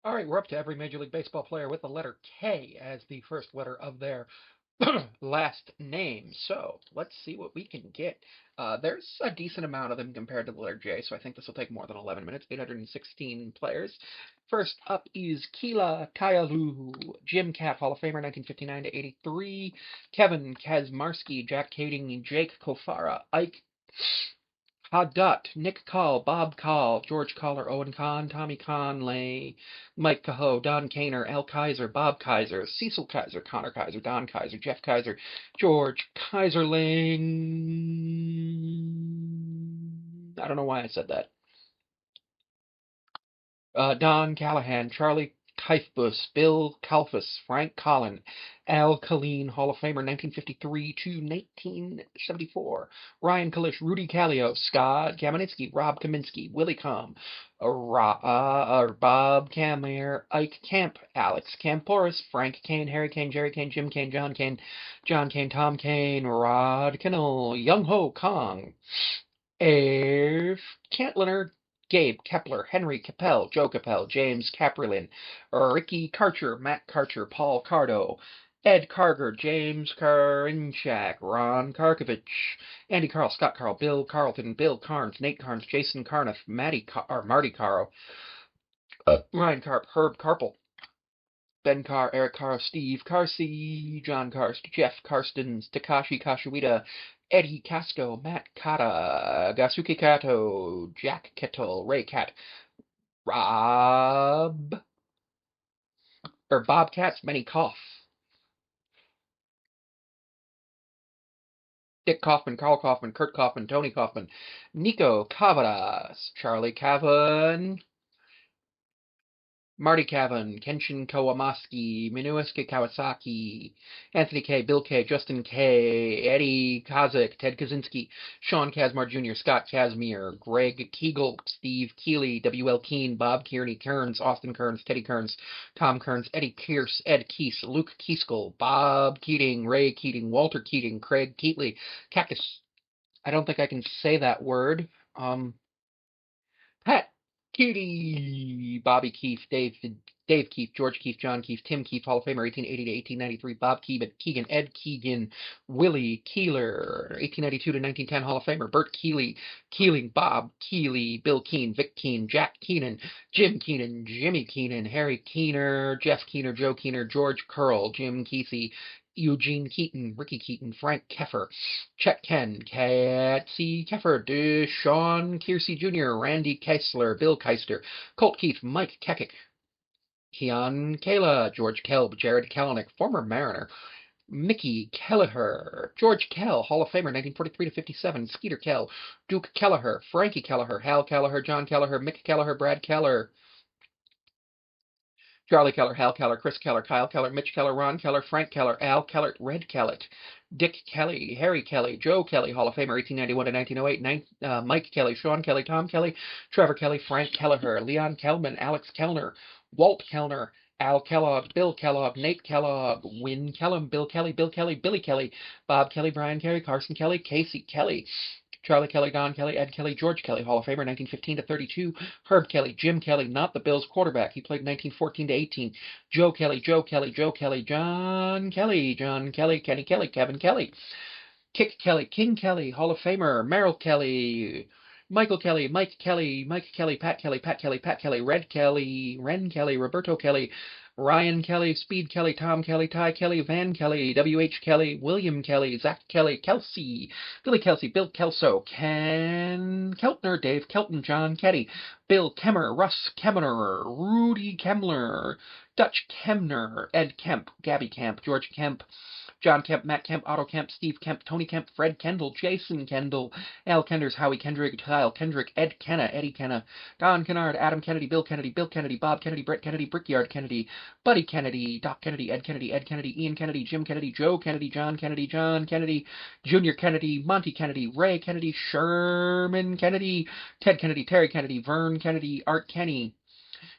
All right, we're up to every Major League Baseball player with the letter K as the first letter of their last name. So let's see what we can get. There's a decent amount of them compared to the letter J, so I think this will take more than 11 minutes. 816 players. First up is Keela Kayalu, Jim Cat, Hall of Famer, 1959 to 83. Kevin Kazmarski, Jack Kading, Jake Kofara, Ike Haddut, Nick Call, Bob Call, George Collar, Owen Kahn, Tommy Conley, Mike Cahoe, Don Kaner, Al Kaiser, Bob Kaiser, Cecil Kaiser, Connor Kaiser, Don Kaiser, Jeff Kaiser, George Kaiserling. I don't know why I said that. Don Callahan, Charlie Keifbus, Bill Kalfus, Frank Collin, Al Colleen, Hall of Famer, 1953 to 1974. Ryan Kalish, Rudy Kallio, Scott Kamenetsky, Rob Kaminsky, Willie Com, Bob Kammer, Ike Camp, Alex Camporis, Frank Kane, Harry Kane, Jerry Kane, Jim Kane, John Kane, Tom Kane, Rod Kennel, Young Ho Kong, Ave Cantliner, Gabe Kepler, Henry Capel, Joe Capel, James Caprilin, Ricky Karcher, Matt Karcher, Paul Cardo, Ed Carger, James Karinchak, Ron Karkovich, Andy Carl, Scott Carl, Bill Carlton, Bill Carnes, Nate Carnes, Jason Carniff, Marty Caro, Ryan Carp, Herb Carpel, Ben Carr, Eric Carr, Steve Carsey, John Karst, Jeff Karstens, Takashi Kashiwita, Eddie Casco, Matt Kata, Gasuke Kato, Jack Kettle, Ray Cat, Bob Katz, Benny Koff, Dick Kaufman, Carl Kaufman, Kurt Kaufman, Tony Kaufman, Nico Cavadas, Charlie Cavan, Marty Cavan, Kenshin Kawamaki, Minusuke Kawasaki, Anthony K., Bill K., Justin K., Eddie Kozik, Ted Kaczynski, Sean Kazmar Jr., Scott Kazmir, Greg Kegel, Steve Keeley, W.L. Keene, Bob Kearney, Kearns, Austin Kearns, Teddy Kearns, Tom Kearns, Eddie Kearse, Ed Keese, Luke Keeskel, Bob Keating, Ray Keating, Walter Keating, Craig Keatley, Cactus. I don't think I can say that word. Pat Cutie, Bobby Keefe, Dave Keefe, George Keefe, John Keefe, Tim Keefe, Hall of Famer, 1880 to 1893, Bob Keegan, Ed Keegan, Willie Keeler, 1892 to 1910, Hall of Famer, Bert Keeling, Bob Keeley, Bill Keene, Vic Keene, Jack Keenan, Jim Keenan, Jimmy Keenan, Harry Keener, Jeff Keener, Joe Keener, George Curl, Jim Kesey, Eugene Keaton, Ricky Keaton, Frank Keffer, Chet Ken, Katsy Keffer, Deshaun Kiersey Jr., Randy Keisler, Bill Keister, Colt Keith, Mike Kekick, Keon Kayla, George Kelb, Jared Kalanick, former Mariner, Mickey Kelleher, George Kell, Hall of Famer, 1943 to 57, Skeeter Kell, Duke Kelleher, Frankie Kelleher, Hal Kelleher, John Kelleher, Mick Kelleher, Brad Keller, Charlie Keller, Hal Keller, Chris Keller, Kyle Keller, Mitch Keller, Ron Keller, Frank Keller, Al Keller, Red Kellett, Dick Kelly, Harry Kelly, Joe Kelly, Hall of Famer, 1891 to 1908, Mike Kelly, Sean Kelly, Tom Kelly, Trevor Kelly, Frank Kelleher, Leon Kellman, Alex Kellner, Walt Kellner, Al Kellogg, Bill Kellogg, Nate Kellogg, Win Kellum, Bill Kelly, Billy Kelly, Bob Kelly, Brian Kelly, Carson Kelly, Casey Kelly, Charlie Kelly, Don Kelly, Ed Kelly, George Kelly, Hall of Famer, 1915 to 32. Herb Kelly, Jim Kelly, not the Bills quarterback. He played 1914 to 18. Joe Kelly, John Kelly, Kenny Kelly, Kevin Kelly, Kick Kelly, King Kelly, Hall of Famer, Merrill Kelly, Michael Kelly, Mike Kelly, Pat Kelly, Red Kelly, Ren Kelly, Roberto Kelly, Ryan Kelly, Speed Kelly, Tom Kelly, Ty Kelly, Van Kelly, W.H. Kelly, William Kelly, Zach Kelly, Kelsey, Billy Kelsey, Bill Kelso, Ken Keltner, Dave Kelton, John Keddy, Bill Kemmer, Russ Kemner, Rudy Kemler, Dutch Kemner, Ed Kemp, Gabby Kemp, George Kemp, John Kemp, Matt Kemp, Otto Kemp, Steve Kemp, Tony Kemp, Fred Kendall, Jason Kendall, Al Kenders, Howie Kendrick, Kyle Kendrick, Ed Kenna, Eddie Kenna, Don Kennard, Adam Kennedy, Bill Kennedy, Bob Kennedy, Brett Kennedy, Brickyard Kennedy, Buddy Kennedy, Doc Kennedy, Ed Kennedy, Ian Kennedy, Jim Kennedy, Joe Kennedy, John Kennedy, Junior Kennedy, Monty Kennedy, Ray Kennedy, Sherman Kennedy, Ted Kennedy, Terry Kennedy, Vern Kennedy, Art Kenny,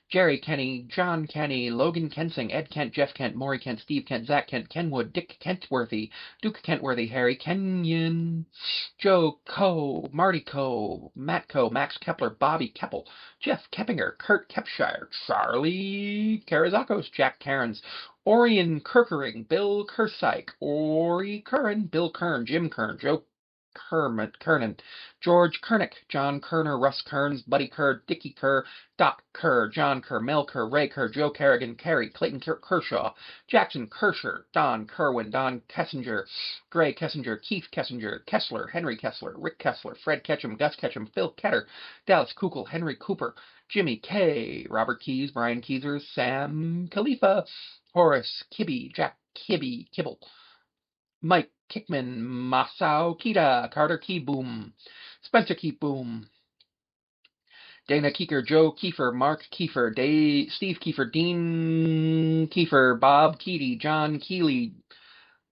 Jerry Kenny, John Kenny, Logan Kensing, Ed Kent, Jeff Kent, Maury Kent, Steve Kent, Zach Kent, Kenwood, Dick Kentworthy, Duke Kentworthy, Harry Kenyon, Joe Coe, Marty Coe, Matt Coe, Max Kepler, Bobby Keppel, Jeff Keppinger, Kurt Kepshire, Charlie Karazakos, Jack Cairns, Orion Kirkering, Bill Kersyke, Ori Curran, Bill Kern, Jim Kern, Joe Kernan, George Kernick, John Kerner, Russ Kearns, Buddy Kerr, Dickie Kerr, Doc Kerr, John Kerr, Mel Kerr, Ray Kerr, Joe Kerrigan, Carey, Clayton Kershaw, Jackson Kersher, Don Kerwin, Don Kessinger, Gray Kessinger, Keith Kessinger, Kessler, Henry Kessler, Rick Kessler, Fred Ketchum, Gus Ketchum, Phil Ketter, Dallas Kukul, Henry Cooper, Jimmy K, Robert Keys, Brian Keezer, Sam Khalifa, Horace Kibbe, Jack Kibble, Mike Kickman, Masao Kita, Carter Keyboom, Spencer Keyboom, Dana Keeker, Joe Kiefer, Mark Kiefer, Steve Kiefer, Dean Kiefer, Bob Keaty, John Keeley,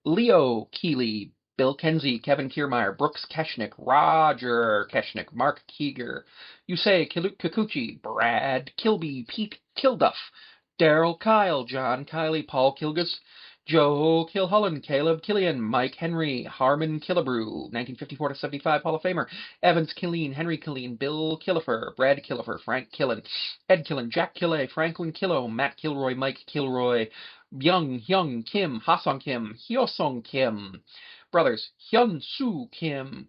Leo Keeley, Bill Kenzie, Kevin Kiermeyer, Brooks Keshnick, Roger Keshnick, Mark Keeger, Yusei Kikuchi, Brad Kilby, Pete Kilduff, Daryl Kyle, John Kiley, Paul Kilgus, Joe Kilholland, Caleb Killian, Mike Henry, Harmon Killebrew, 1954 to 75 Hall of Famer, Evans Killeen, Henry Killeen, Bill Killifer, Brad Killifer, Frank Killen, Ed Killen, Jack Killay, Franklin Killo, Matt Kilroy, Mike Kilroy, Hyung Kim, Hasong Kim, Hyosong Kim, brothers Hyun Soo Kim,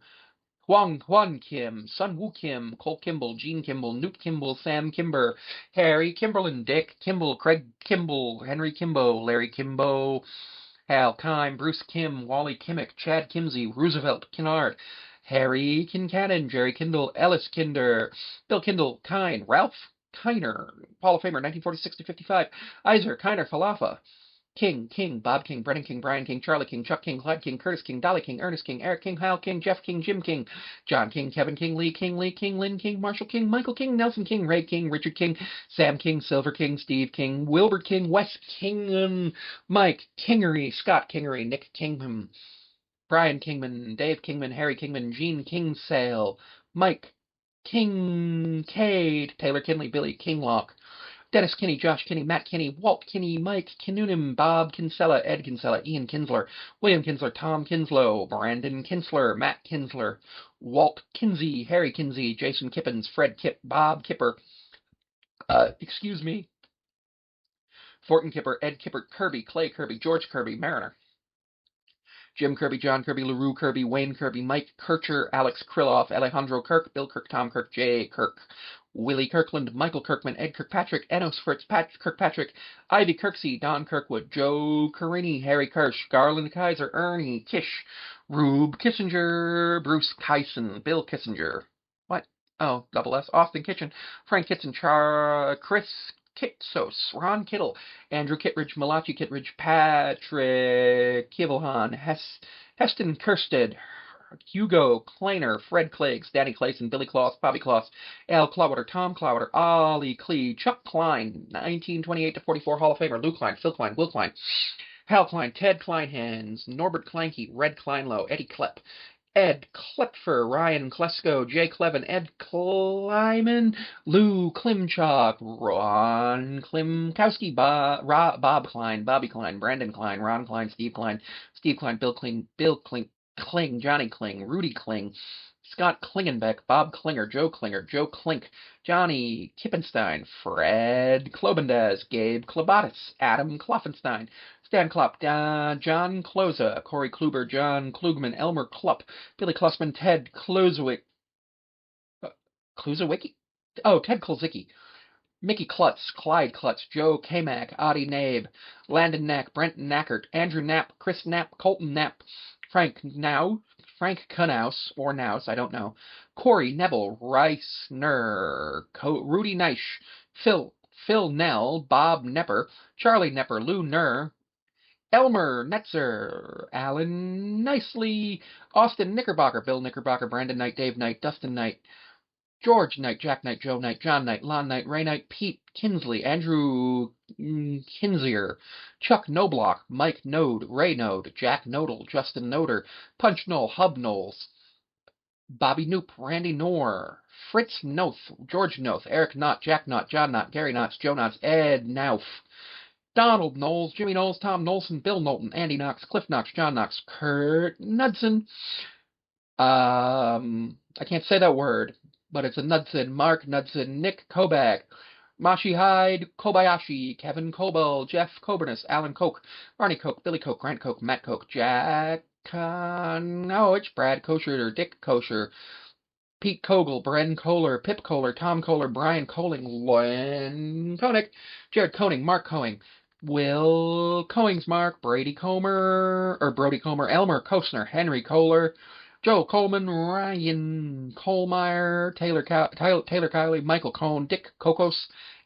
Hwan Kim, Sun Woo Kim, Cole Kimball, Gene Kimball, Newt Kimball, Sam Kimber, Harry Kimberlin, Dick Kimball, Craig Kimball, Henry Kimbo, Larry Kimbo, Hal Kime, Bruce Kim, Wally Kimmick, Chad Kimsey, Roosevelt Kinnard, Harry Kincannon, Jerry Kindle, Ellis Kinder, Bill Kindle, Kine, Ralph Kiner, Hall of Famer, 1946 to 55, Iser, Kiner, Falafa, King, Bob King, Brennan King, Brian King, Charlie King, Chuck King, Clyde King, Curtis King, Dolly King, Ernest King, Eric King, Hal King, Jeff King, Jim King, John King, Kevin King, Lee King, Lynn King, Marshall King, Michael King, Nelson King, Ray King, Richard King, Sam King, Silver King, Steve King, Wilbur King, Wes King, Mike Kingery, Scott Kingery, Nick Kingman, Brian Kingman, Dave Kingman, Harry Kingman, Gene Kingsale, Mike Kincaid, Taylor Kinley, Billy Kinglock, Dennis Kinney, Josh Kinney, Matt Kinney, Walt Kinney, Mike Kinnunim, Bob Kinsella, Ed Kinsella, Ian Kinsler, William Kinsler, Tom Kinslow, Brandon Kinsler, Matt Kinsler, Walt Kinsey, Harry Kinsey, Jason Kippens, Fred Kipp, Bob Kipper, Fortin Kipper, Ed Kipper, Kirby, Clay Kirby, George Kirby, Mariner, Jim Kirby, John Kirby, LaRue Kirby, Wayne Kirby, Mike Kircher, Alex Krilloff, Alejandro Kirk, Bill Kirk, Tom Kirk, Jay Kirk, Willie Kirkland, Michael Kirkman, Ed Kirkpatrick, Enos Fritz, Kirkpatrick, Ivy Kirksey, Don Kirkwood, Joe Carini, Harry Kirsch, Garland Kaiser, Ernie Kish, Rube Kissinger, Bruce Kyson, Bill Kissinger. What? Oh, double S. Austin Kitchen, Frank Kitson, Chris Kitsos, Ron Kittle, Andrew Kittredge, Malachi Kittredge, Patrick Kivelhan, Heston Kirsted, Hugo Kleiner, Fred Cleggs, Danny Clayson, Billy Kloss, Bobby Kloss, Al Clowder, Tom Clowder, Ollie Klee, Chuck Klein, 1928 to 44 Hall of Famer, Lou Klein, Phil Klein, Will Klein, Hal Klein, Ted Kleinhans, Norbert Kleinke, Red Kleinlow, Eddie Klepp, Ed Klepfer, Ryan Klesko, Jay Clevin, Ed Kleiman, Lou Klimchuk, Ron Klimkowski, Bob Klein, Bobby Klein, Brandon Klein, Ron Klein, Steve Klein, Bill Kling, Johnny Kling, Rudy Kling, Scott Klingenbeck, Bob Klinger, Joe Klink, Johnny Kippenstein, Fred Klobendez, Gabe Klobatis, Adam Kloffenstein, Stan Klopp, John Kloza, Corey Kluber, John Klugman, Elmer Klupp, Billy Klussman, Ted Klozwick, Kluzawicki? Oh, Ted Klzicki, Mickey Klutz, Clyde Klutz, Joe Kamak, Adi Nabe, Landon Knack, Brent Knackert, Andrew Knapp, Chris Knapp, Colton Knapp, Frank Kunaus, or Naus, I don't know, Corey Nebel, Reisner, Rudy Neisch, Phil Nell, Bob Nepper, Charlie Nepper, Lou Nur, Elmer Netzer, Alan Nicely, Austin Knickerbocker, Bill Knickerbocker, Brandon Knight, Dave Knight, Dustin Knight, George Knight, Jack Knight, Joe Knight, John Knight, Lon Knight, Ray Knight, Pete Kinsley, Andrew Kinzier, Chuck Noblock, Mike Node, Ray Node, Jack Nodal, Justin Noder, Punch Knoll, Hub Knowles, Bobby Noop, Randy Knorr, Fritz Noth, George Noth, Eric Knott, Jack Knott, John Knott, Gary Knotts, Joe Knotts, Ed Nauf, Donald Knowles, Jimmy Knowles, Tom Knowlson, Bill Knowlton, Andy Knox, Cliff Knox, John Knox, Kurt Knudsen, I can't say that word, but it's a Knudsen, Mark Knudsen, Nick Kobach, Mashi Hyde, Kobayashi, Kevin Coble, Jeff Coburnus, Alan Koch, Barney Koch, Billy Koch, Grant Koch, Matt Koch, Jack Conowich, Brad Kosher, Dick Kosher, Pete Kogel, Bren Kohler, Pip Kohler, Tom Kohler, Brian Kohling, Len Koenig, Jared Koenig, Mark Koenig, Will Koingsmark, Brady Comer, Elmer Kostner, Henry Kohler, Joe Coleman, Ryan Kohlmeyer, Taylor Kiley, Michael Cohn, Dick Kokos,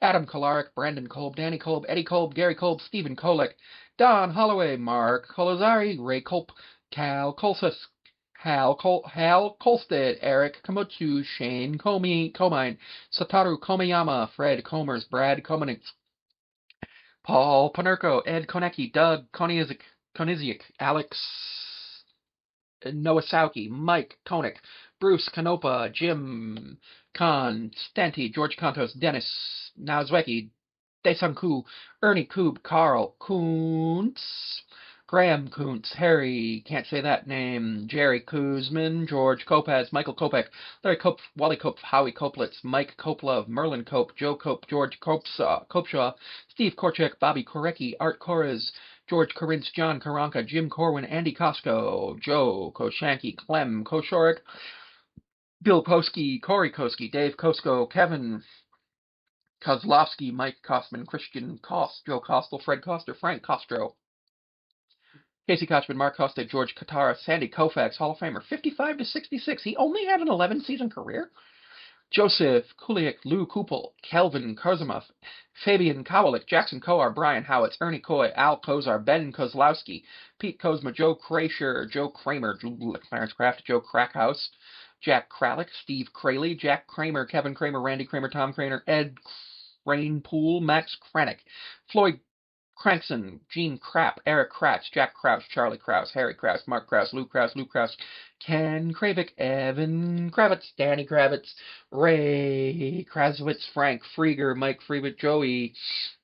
Adam Kolaric, Brandon Kolb, Danny Kolb, Eddie Kolb, Gary Kolb, Stephen Kolek, Don Holloway, Mark Kolozari, Ray Kolp, Cal Colsus, Hal Kolstead, Eric Kamotsu, Shane Comine, Satoru Komiyama, Fred Comers, Brad Komenitz, Paul Panerko, Ed Konecki, Doug Koniziak, Alex Nowasauki, Mike Konik, Bruce Kanopa, Jim Kahn, Stanty, George Kontos, Dennis Nazwecki, Daesunku, Ernie Koob, Carl Kuntz, Graham Kuntz, Harry, can't say that name, Jerry Kuzman, George Kopaz, Michael Kopek, Larry Kope, Wally Kope, Howie Kopelitz, Mike Koplove, Merlin Kope, Joe Kope, George Kopshaw, Steve Korchek, Bobby Korecki, Art Korez, George Korintz, John Karanka, Jim Corwin, Andy Costco, Joe Koshanki, Clem Koshorik, Bill Koski, Corey Koski, Dave Kosko, Kevin Kozlovsky, Mike Kostman, Christian Kost, Joe Kostel, Fred Koster, Frank Kostro, Casey Kochman, Mark Costa, George Katara, Sandy Koufax, Hall of Famer, 55 to 66. He only had an 11-season career. Joseph Kuliak, Lou Kupel, Kelvin Kozumov, Fabian Kowalik, Jackson Coar, Brian Howitz, Ernie Coy, Al Kozar, Ben Kozlowski, Pete Kozma, Joe Krasher, Joe Kramer, Clarence Kraft, Joe Krackhouse, Jack Kralik, Steve Kraley, Jack Kramer, Kevin Kramer, Randy Kramer, Tom Craner, Ed Rainpool, Max Kranick, Floyd Crankson, Gene Krapp, Eric Kratz, Jack Kraus, Charlie Kraus, Harry Kraus, Mark Kraus, Luke Kraus, Ken Kravik, Evan Kravitz, Danny Kravitz, Ray Krasowitz, Frank Frieger, Mike Freebitt, Joey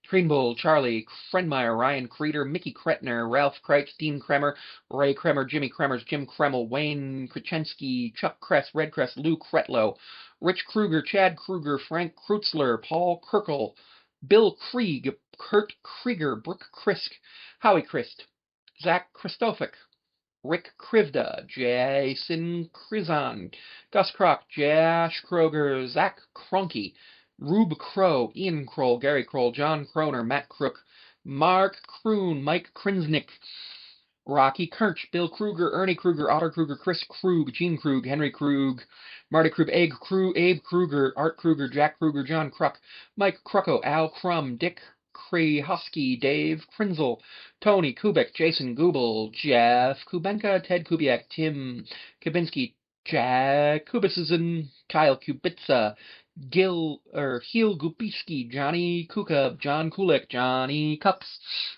Greenbull, Charlie Frenmeyer, Ryan Creeder, Mickey Kretner, Ralph Kreitz, Dean Kremer, Ray Kremer, Jimmy Kremers, Jim Kremel, Wayne Krichensky, Chuck Kress, Red Kress, Lou Kretlow, Rich Kruger, Chad Kruger, Frank Krutzler, Paul Kirkle, Bill Krieg, Kurt Krieger, Brooke Krisk, Howie Christ, Zach Christofik, Rick Krivda, Jason Krizan, Gus Kroc, Josh Kroger, Zach Cronky, Rube Crow, Ian Kroll, Gary Kroll, John Kroner, Matt Crook, Mark Kroon, Mike Krinsnick, Rocky Kirch, Bill Kruger, Ernie Kruger, Otter Kruger, Chris Krug, Gene Krug, Henry Krug, Marty Krug, Abe Kruger, Art Kruger, Jack Kruger, John Kruk, Mike Krucko, Al Crum, Dick Krehusky, Dave Krinzel, Tony Kubek, Jason Gubel, Jeff Kubenka, Ted Kubiak, Tim Kabinski, Jack Kubisizin, Kyle Kubitsa, Heel Gupiski, Johnny Kuka, John Kulik, Johnny Cups,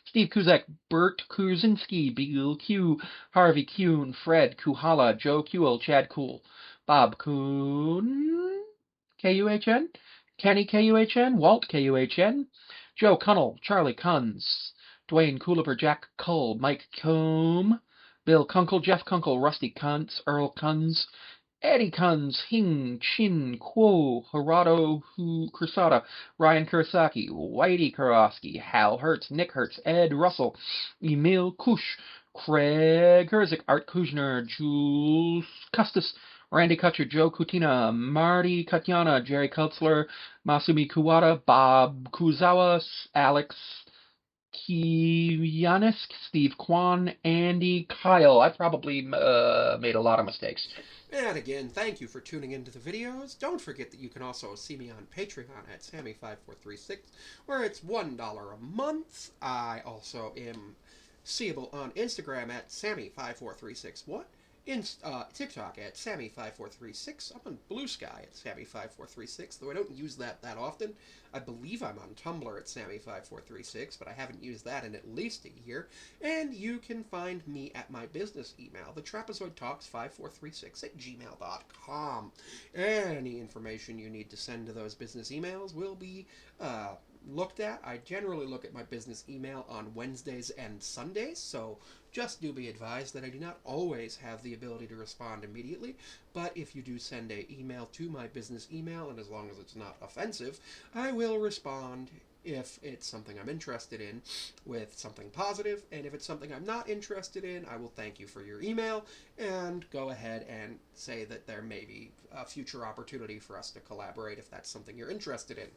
Steve Kuzak, Bert Kuzinski, Bill Q, Harvey Kuhn, Fred Kuhala, Joe Kuhl, Chad Cool, Bob Kuhn, Kuhn, Kenny Kuhn, Walt Kuhn, Joe Cunnell, Charlie Kunz, Dwayne Cooliver, Jack Cull, Mike Combe, Bill Kunkel, Jeff Kunkel, Rusty Kuntz, Earl Kunz, Eddie Kunz, Hing, Chin, Quo, Gerardo Kursada, Ryan Kurosaki, Whitey Kurosky, Hal Hertz, Nick Hertz, Ed Russell, Emil Kush, Craig Herzik, Art Kuzner, Jules Custis, Randy Kutcher, Joe Kutina, Marty Katyana, Jerry Kutzler, Masumi Kuwata, Bob Kuzawa, Alex Kiyanis, Steve Kwan, Andy Kyle. I probably made a lot of mistakes. And again, thank you for tuning into the videos. Don't forget that you can also see me on Patreon at Sammy5436, where it's $1 a month. I also am seeable on Instagram at Sammy5436. What? TikTok at Sammy5436. I'm on Blue Sky at Sammy5436, though I don't use that often. I believe I'm on Tumblr at Sammy5436, but I haven't used that in at least a year. And you can find me at my business email, thetrapezoidtalks5436 at gmail.com. Any information you need to send to those business emails will be looked at. I generally look at my business email on Wednesdays and Sundays, so just do be advised that I do not always have the ability to respond immediately, but if you do send an email to my business email, and as long as it's not offensive, I will respond if it's something I'm interested in with something positive, and if it's something I'm not interested in, I will thank you for your email and go ahead and say that there may be a future opportunity for us to collaborate if that's something you're interested in.